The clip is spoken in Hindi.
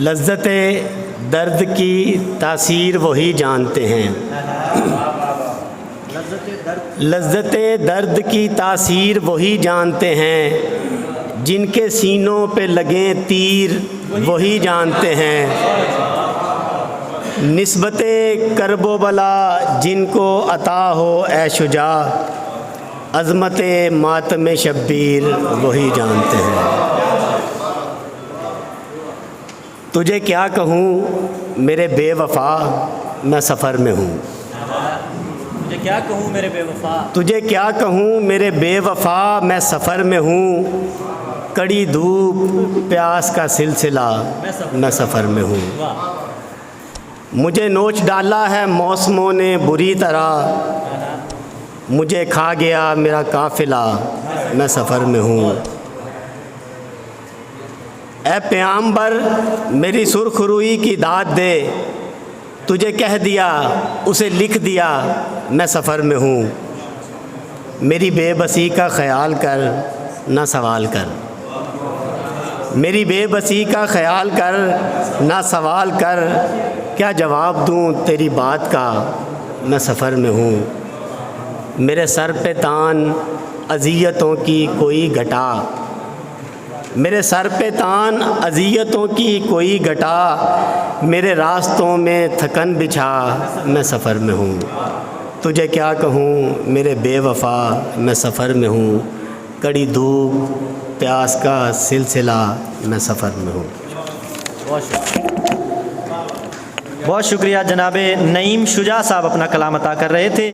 लज्जत दर्द की तासीर वही जानते हैं। लज्जत दर्द की तासीर वही जानते हैं, जिनके सीनों पे लगे तीर वही जानते हैं। निस्बते करबो बला जिनको अता हो ए शुजा, अज़मत मातम शब्बीर वही जानते हैं। तुझे क्या कहूँ मेरे बेवफ़ा मैं सफ़र में हूँ। तुझे क्या कहूँ मेरे बेवफ़ा, तुझे क्या कहूँ मेरे बेवफ़ा मैं सफ़र में हूँ। कड़ी धूप प्यास का सिलसिला मैं सफ़र में हूँ। मुझे नोच डाला है मौसमों ने बुरी तरह, मुझे खा गया मेरा काफ़िला मैं सफ़र में हूँ। ए प्याम्बर मेरी सुरखरुई की दाद दे, तुझे कह दिया उसे लिख दिया मैं सफ़र में हूँ। मेरी बेबसी का ख़याल कर ना सवाल कर, मेरी बेबसी का ख़याल कर ना सवाल कर, क्या जवाब दूँ तेरी बात का मैं सफ़र में हूँ। मेरे सर पे तान अज़ियतों की कोई घटा, मेरे सर पे तान अज़ियतों की कोई घटा, मेरे रास्तों में थकन बिछा मैं सफ़र में हूँ। तुझे क्या कहूँ मेरे बेवफ़ा मैं सफ़र में हूँ। कड़ी धूप प्यास का सिलसिला मैं सफ़र में हूँ। बहुत शुक्रिया जनाब नईम शुजा साहब अपना कलाम अता कर रहे थे।